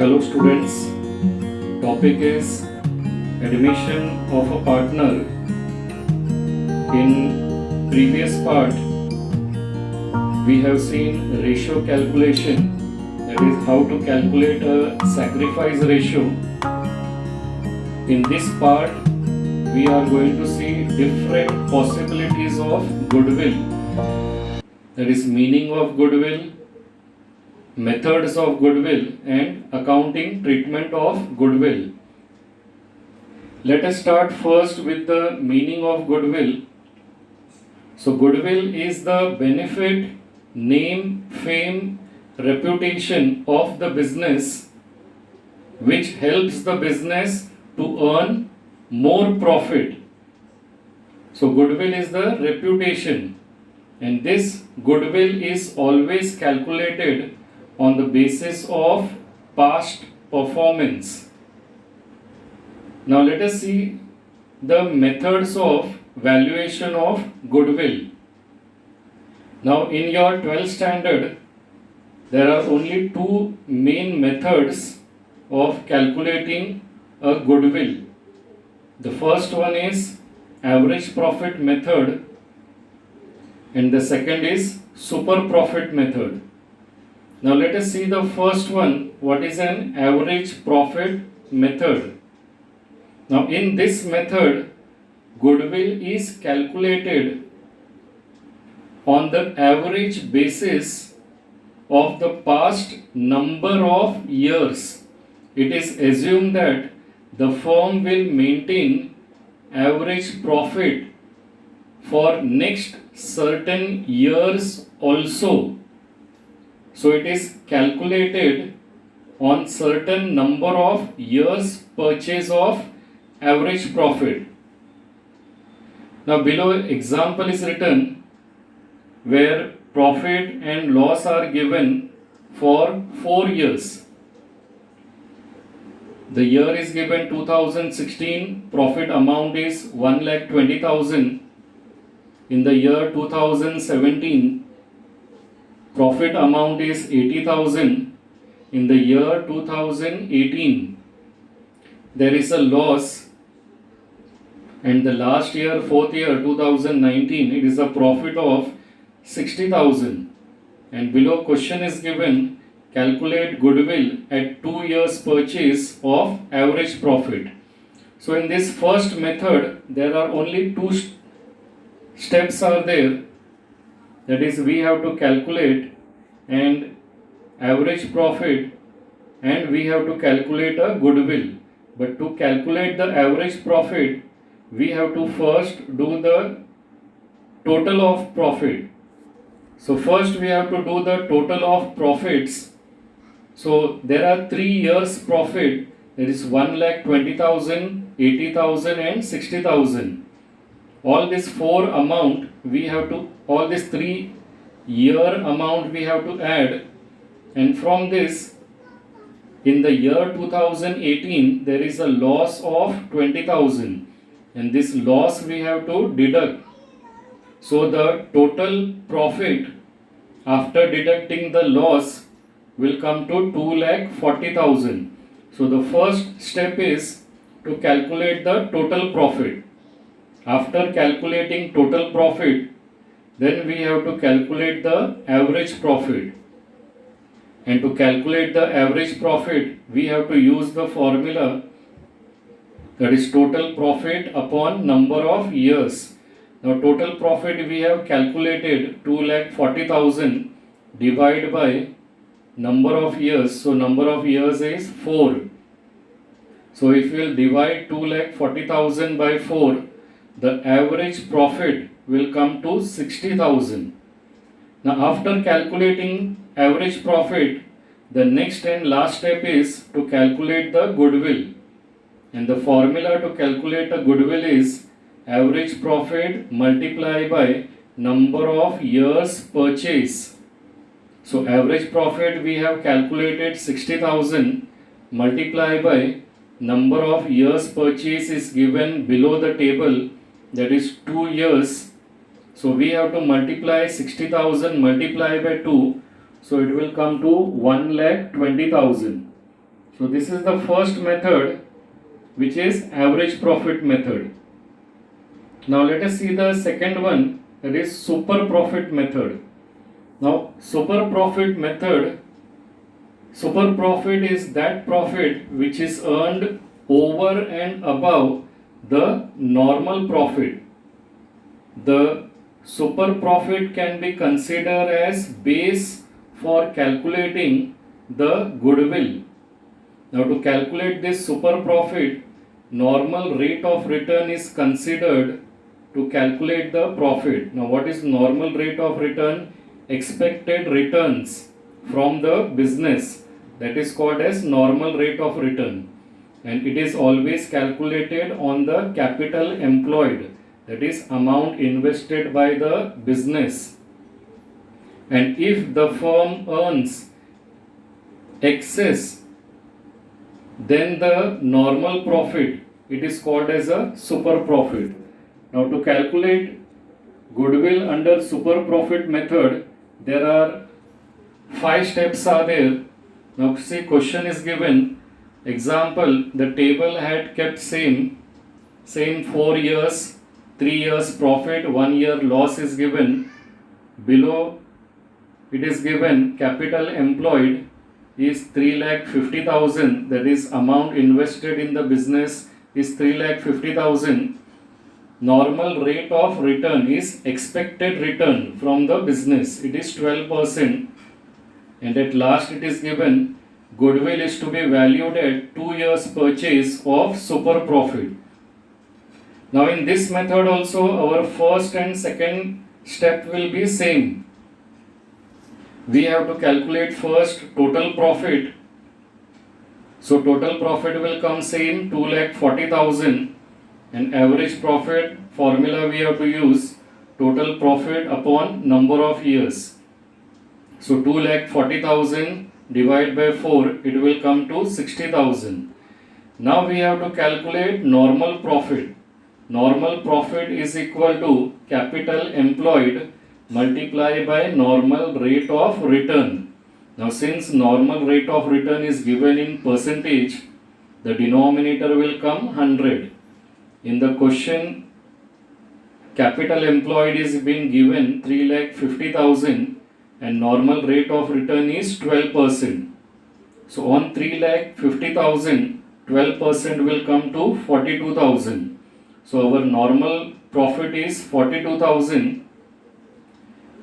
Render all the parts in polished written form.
Hello students, topic is admission of a partner. In previous part, we have seen ratio calculation, that is how to calculate a sacrifice ratio. In this part, we are going to see different possibilities of goodwill, that is meaning of goodwill, methods of goodwill and accounting treatment of goodwill. Let us start first with the meaning of goodwill. So goodwill is the benefit, name, fame, reputation of the business which helps the business to earn more profit. So goodwill is the reputation, and this goodwill is always calculated on the basis of past performance. Now let us see the methods of valuation of goodwill. Now in your 12th standard, there are only two main methods of calculating a goodwill. The first one is average profit method and the second is super profit method. Now let us see the first one. What is an average profit method? Now in this method, goodwill is calculated on the average basis of the past number of years. It is assumed that the firm will maintain average profit for next certain years also. So it is calculated on certain number of years purchase of average profit. Now below example is written where profit and loss are given for 4 years. The year is given 2016, profit amount is 1,20,000. In the year 2017, profit amount is 80,000. In the year 2018, there is a loss, and the last year, fourth year, 2019, it is a profit of 60,000. And below question is given, calculate goodwill at 2 years purchase of average profit. So in this first method, there are only two steps are there. That is, we have to calculate and average profit and we have to calculate a goodwill. But to calculate the average profit, we have to first do the total of profit. So first we have to do the total of profits. So there are 3 years profit, that is 1,20,000, 80,000 and 60,000. All this 4 amount we have to, all this 3 year amount we have to add, and from this in the year 2018 there is a loss of 20,000 and this loss we have to deduct. So the total profit after deducting the loss will come to 2,40,000. So the first step is to calculate the total profit. After calculating total profit, then we have to calculate the average profit. And to calculate the average profit, we have to use the formula, that is total profit upon number of years. Now total profit we have calculated 2,40,000 divided by number of years. So number of years is 4. So if we will divide 2,40,000 by 4, the average profit will come to 60,000. Now after calculating average profit, the next and last step is to calculate the goodwill. And the formula to calculate a goodwill is average profit multiplied by number of years purchase. So average profit we have calculated 60,000 multiplied by number of years purchase is given below the table, that is 2 years. So we have to multiply 60,000 multiplied by 2. So it will come to 1,20,000. So this is the first method, which is average profit method. Now let us see the second one, that is super profit method. Now super profit method, super profit is that profit which is earned over and above the normal profit. The super profit can be considered as base for calculating the goodwill. Now to calculate this super profit, normal rate of return is considered to calculate the profit. Now what is normal rate of return? Expected returns from the business, that is called as normal rate of return, and it is always calculated on the capital employed, that is amount invested by the business. And if the firm earns excess then the normal profit, it is called as a super profit. Now to calculate goodwill under super profit method, there are 5 steps are there. Now see, question is given. Example, the table had kept same 4 years, 3 years profit, 1 year loss is given. Below it is given capital employed is 3,50,000, that is amount invested in the business is 3,50,000. Normal rate of return is expected return from the business, it is 12%, and at last it is given goodwill is to be valued at 2 years purchase of super profit. Now in this method also our first and second step will be same. We have to calculate first total profit. So total profit will come same, 2,40,000, and average profit formula we have to use total profit upon number of years. So 2,40,000 divided by 4, it will come to 60,000. Now we have to calculate normal profit. Normal profit is equal to capital employed multiply by normal rate of return. Now since normal rate of return is given in percentage, the denominator will come 100. In the question, capital employed is being given 3,50,000 and normal rate of return is 12%. So on 3,50,000, 12% will come to 42,000. So our normal profit is 42,000.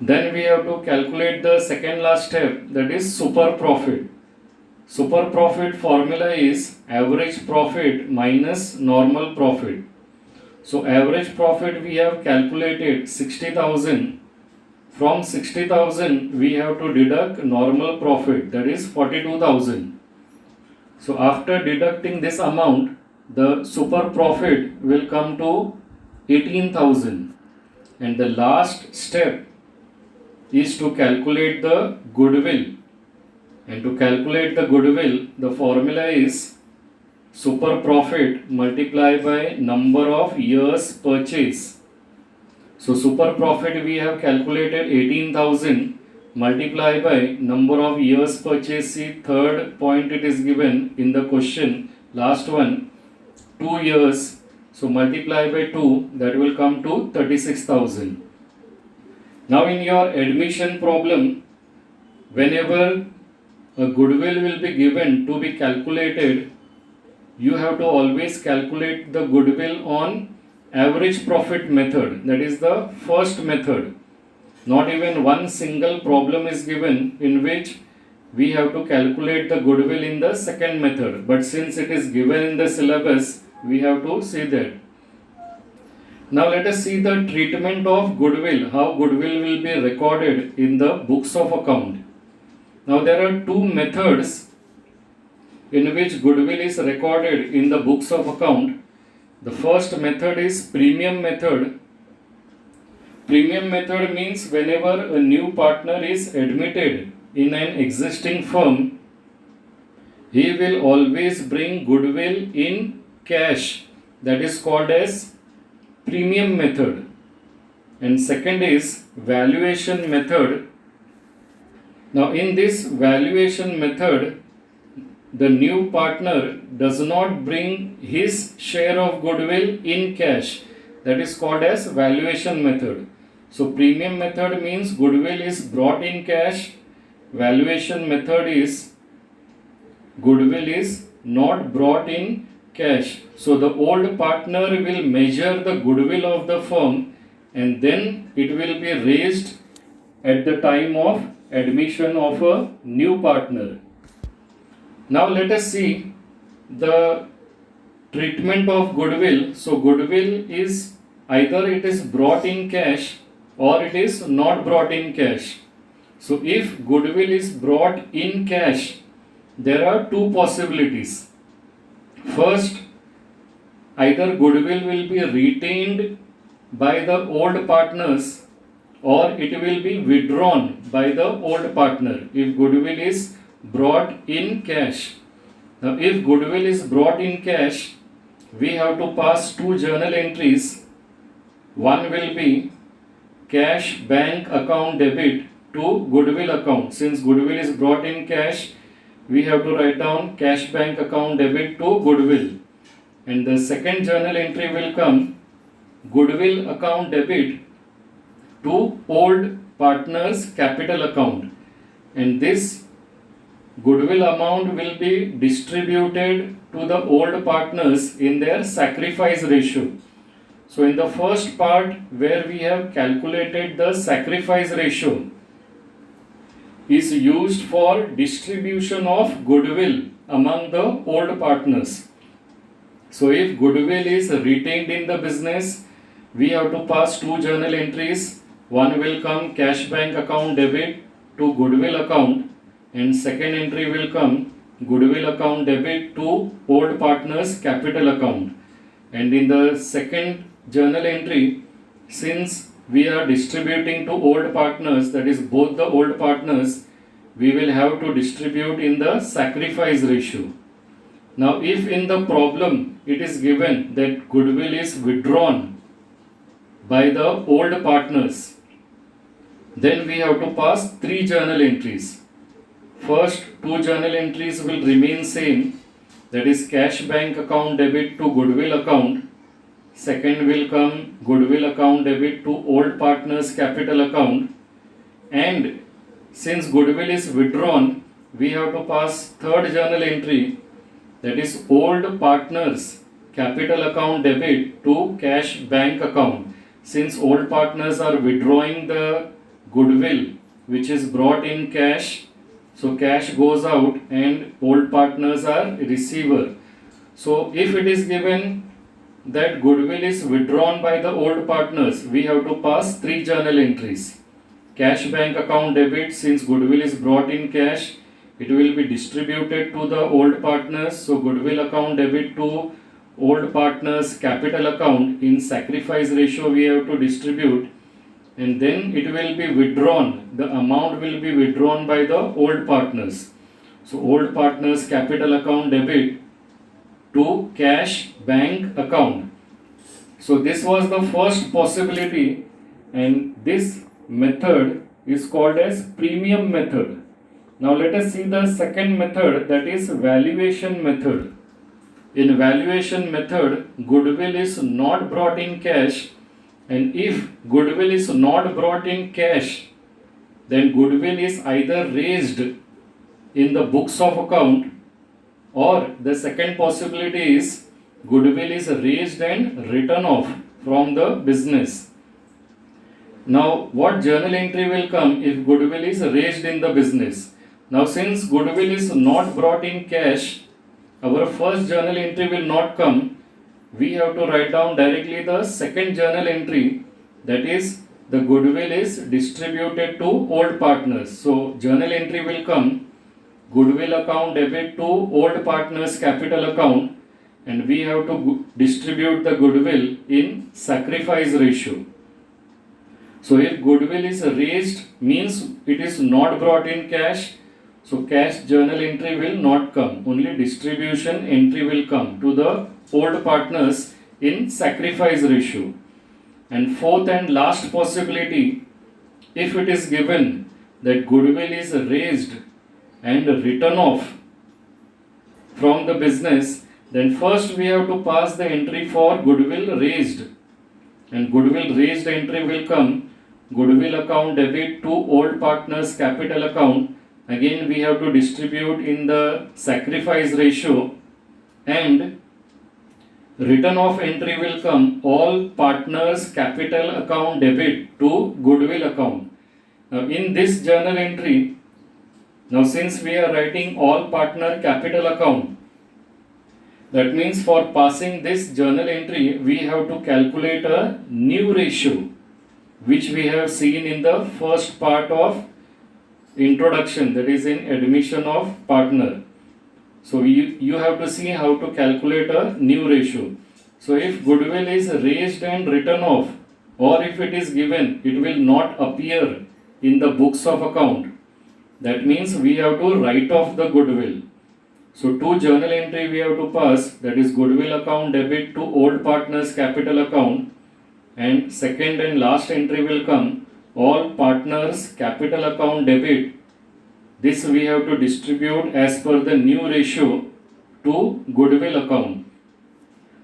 Then we have to calculate the second last step, that is super profit. Super profit formula is average profit minus normal profit. So average profit we have calculated 60,000. From 60,000 we have to deduct normal profit, that is 42,000. So after deducting this amount, the super profit will come to 18,000. And the last step is to calculate the goodwill, and to calculate the goodwill the formula is super profit multiplied by number of years purchase. So super profit we have calculated 18,000 multiplied by number of years purchase. See, third point it is given in the question, last one, 2 years. So multiply by 2, that will come to 36,000. Now in your admission problem, whenever a goodwill will be given to be calculated, you have to always calculate the goodwill on average profit method, that is the first method. Not even one single problem is given in which we have to calculate the goodwill in the second method, but since it is given in the syllabus, we have to see that. Now let us see the treatment of goodwill, how goodwill will be recorded in the books of account. Now there are 2 methods in which goodwill is recorded in the books of account. The first method is premium method. Premium method means whenever a new partner is admitted in an existing firm, he will always bring goodwill in cash, that is called as premium method. And second is valuation method. Now in this valuation method, the new partner does not bring his share of goodwill in cash. That is called as valuation method. So premium method means goodwill is brought in cash. Valuation method is goodwill is not brought in cash. So the old partner will measure the goodwill of the firm and then it will be raised at the time of admission of a new partner. Now let us see the treatment of goodwill. So goodwill is either it is brought in cash or it is not brought in cash. So if goodwill is brought in cash, there are two possibilities. First, either goodwill will be retained by the old partners or it will be withdrawn by the old partner if goodwill is brought in cash. Now if goodwill is brought in cash, we have to pass two journal entries. One will be cash bank account debit to goodwill account. Since goodwill is brought in cash, we have to write down cash bank account debit to goodwill. And the second journal entry will come goodwill account debit to old partner's capital account. And this goodwill amount will be distributed to the old partners in their sacrifice ratio. So in the first part where we have calculated the sacrifice ratio is used for distribution of goodwill among the old partners. So if goodwill is retained in the business, we have to pass two journal entries. One will come cash bank account debit to goodwill account and second entry will come goodwill account debit to old partners capital account. And in the second journal entry, since we are distributing to old partners, that is both the old partners, we will have to distribute in the sacrifice ratio. Now if in the problem it is given that goodwill is withdrawn by the old partners, then we have to pass three journal entries. First two journal entries will remain same, that is cash bank account debit to goodwill account. Second will come goodwill account debit to old partners capital account. And since goodwill is withdrawn, we have to pass third journal entry, that is old partners capital account debit to cash bank account. Since old partners are withdrawing the goodwill which is brought in cash, so cash goes out and old partners are receiver. So if it is given that goodwill is withdrawn by the old partners, we have to pass three journal entries. Cash bank account debit, since goodwill is brought in cash, it will be distributed to the old partners. So goodwill account debit to old partners capital account in sacrifice ratio we have to distribute, and then it will be withdrawn. The amount will be withdrawn by the old partners. So old partners capital account debit to cash bank account. So this was the first possibility, and this method is called as premium method. Now let us see the second method, that is valuation method. In valuation method, goodwill is not brought in cash, and if goodwill is not brought in cash, then goodwill is either raised in the books of account, or the second possibility is goodwill is raised and written off from the business. Now what journal entry will come if goodwill is raised in the business? Now since goodwill is not brought in cash, our first journal entry will not come. We have to write down directly the second journal entry, that is the goodwill is distributed to old partners. So journal entry will come goodwill account debit to old partners capital account, and we have to distribute the goodwill in sacrifice ratio. So if goodwill is raised means it is not brought in cash, so cash journal entry will not come, only distribution entry will come to the old partners in sacrifice ratio. And fourth and last possibility, if it is given that goodwill is raised and written off from the business, then first we have to pass the entry for goodwill raised. And goodwill raised entry will come goodwill account debit to old partners capital account. Again we have to distribute in the sacrifice ratio, and return of entry will come all partners capital account debit to goodwill account. Now in this journal entry, now since we are writing all partner capital account, that means for passing this journal entry we have to calculate a new ratio, which we have seen in the first part of introduction, that is in admission of partner. So you have to see how to calculate a new ratio. So if goodwill is raised and written off, or if it is given, it will not appear in the books of account. That means we have to write off the goodwill. So two journal entry we have to pass, that is goodwill account debit to old partners capital account, and second and last entry will come all partners capital account debit. This we have to distribute as per the new ratio to goodwill account.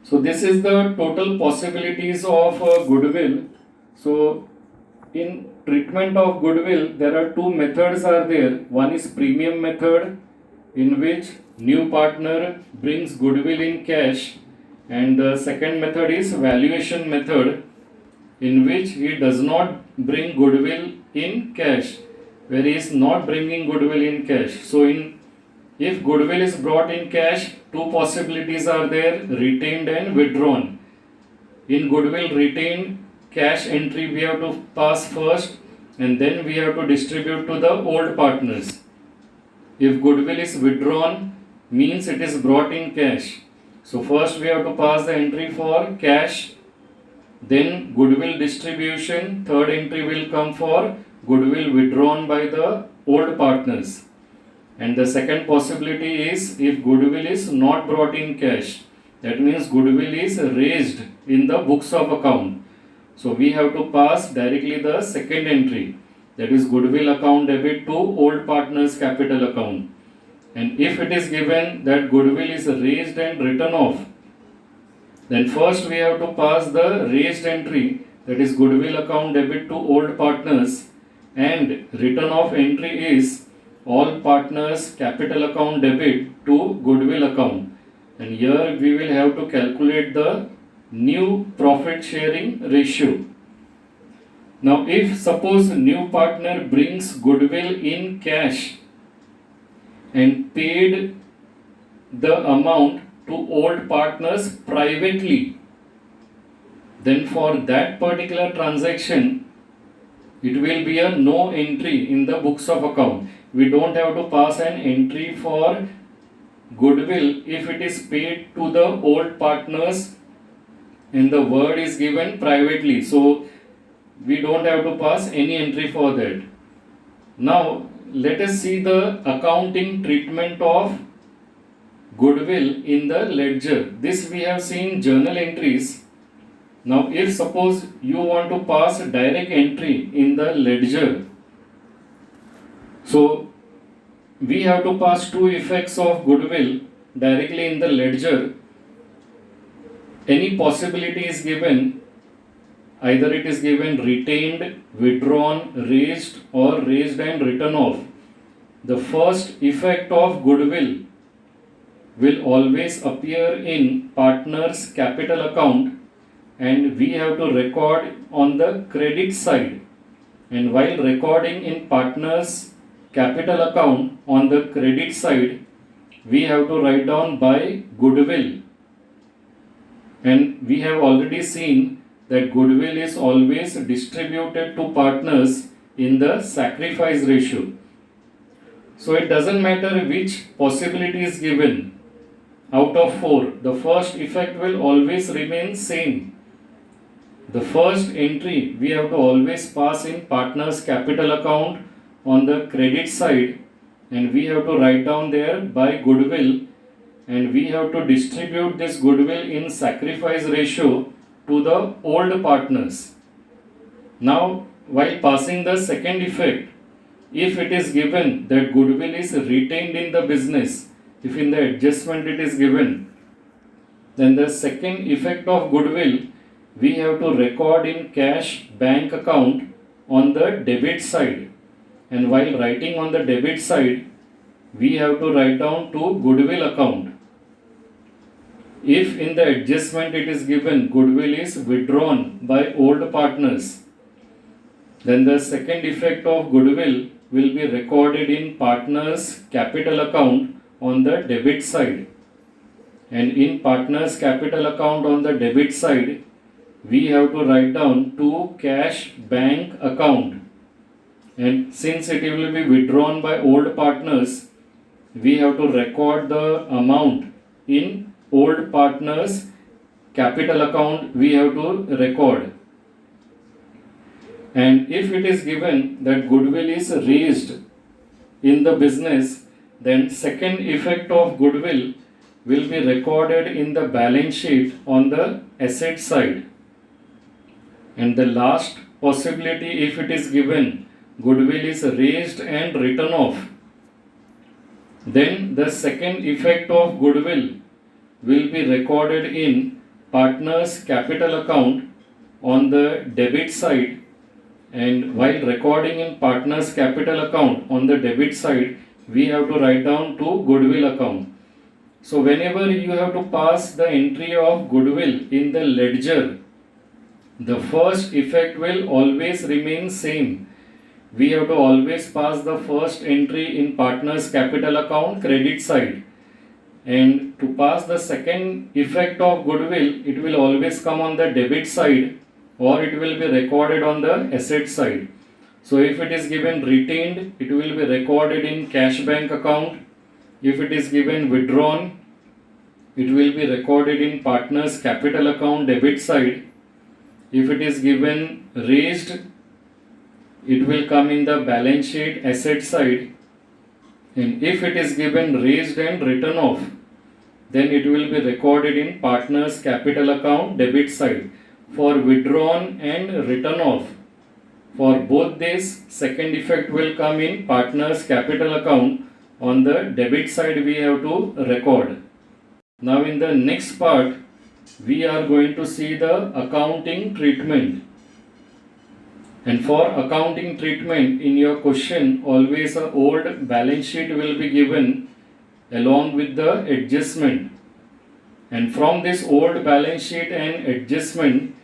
So this is the total possibilities of goodwill. So in treatment of goodwill there are two methods are there. One is premium method, in which new partner brings goodwill in cash, and the second method is valuation method, in which he does not bring goodwill in cash, where he is not bringing goodwill in cash. So if goodwill is brought in cash, two possibilities are there, retained and withdrawn. In goodwill retained, cash entry we have to pass first, and then we have to distribute to the old partners. If goodwill is withdrawn, means it is brought in cash. So first we have to pass the entry for cash, then goodwill distribution, third entry will come for goodwill withdrawn by the old partners. And the second possibility is if goodwill is not brought in cash, that means goodwill is raised in the books of account. So we have to pass directly the second entry, that is goodwill account debit to old partners capital account. And if it is given that goodwill is raised and written off, then first we have to pass the raised entry, that is goodwill account debit to old partners, and return of entry is all partners capital account debit to goodwill account. And here we will have to calculate the new profit sharing ratio. Now if suppose new partner brings goodwill in cash and paid the amount to old partners privately, then for that particular transaction it will be a no entry in the books of account. We don't have to pass an entry for goodwill if it is paid to the old partners and the word is given privately. So we don't have to pass any entry for that. Now let us see the accounting treatment of goodwill in the ledger. This we have seen journal entries. Now if suppose you want to pass direct entry in the ledger, so we have to pass two effects of goodwill directly in the ledger. Any possibility is given, either it is given retained, withdrawn, raised, or raised and written off. The first effect of goodwill will always appear in partner's capital account, and we have to record on the credit side. And while recording in partner's capital account on the credit side, we have to write down by goodwill. And we have already seen that goodwill is always distributed to partners in the sacrifice ratio. So it doesn't matter which possibility is given out of 4, the first effect will always remain same. The first entry we have to always pass in partner's capital account on the credit side, and we have to write down there by goodwill, and we have to distribute this goodwill in sacrifice ratio to the old partners. Now while passing the second effect, if it is given that goodwill is retained in the business, if in the adjustment it is given, then the second effect of goodwill we have to record in cash bank account on the debit side, and while writing on the debit side we have to write down to goodwill account. If in the adjustment it is given goodwill is withdrawn by old partners, then the second effect of goodwill will be recorded in partners capital account on the debit side, and in partners capital account on the debit side we have to write down to cash bank account, and since it will be withdrawn by old partners we have to record the amount in old partners capital account we have to record. And if it is given that goodwill is raised in the business, then second effect of goodwill will be recorded in the balance sheet on the asset side. And the last possibility, if it is given goodwill is raised and written off, then the second effect of goodwill will be recorded in partners capital account on the debit side, and while recording in partners capital account on the debit side we have to write down to goodwill account. So whenever you have to pass the entry of goodwill in the ledger, the first effect will always remain same. We have to always pass the first entry in partners capital account credit side, and to pass the second effect of goodwill it will always come on the debit side, or it will be recorded on the asset side. So if it is given retained, it will be recorded in cash bank account. If it is given withdrawn, it will be recorded in partners capital account debit side. If it is given raised, it will come in the balance sheet asset side. And if it is given raised and written off, then it will be recorded in partners capital account debit side. For withdrawn and written off, for both these, second effect will come in partners capital account on the debit side we have to record. Now in the next part we are going to see the accounting treatment. And for accounting treatment, in your question always a old balance sheet will be given along with the adjustment, and from this old balance sheet and adjustment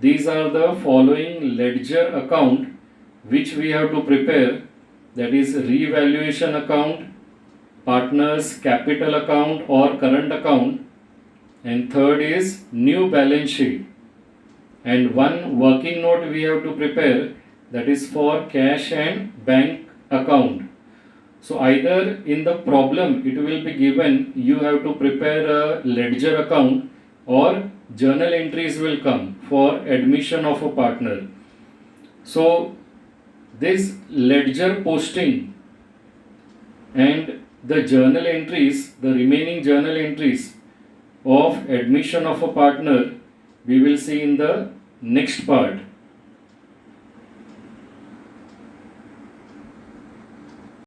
these are the following ledger account which we have to prepare, that is revaluation account, partners capital account or current account, and third is new balance sheet. And one working note we have to prepare, that is for cash and bank account. So either in the problem it will be given you have to prepare a ledger account, or journal entries will come for admission of a partner. So this ledger posting and the journal entries, the remaining journal entries of admission of a partner, we will see in the next part.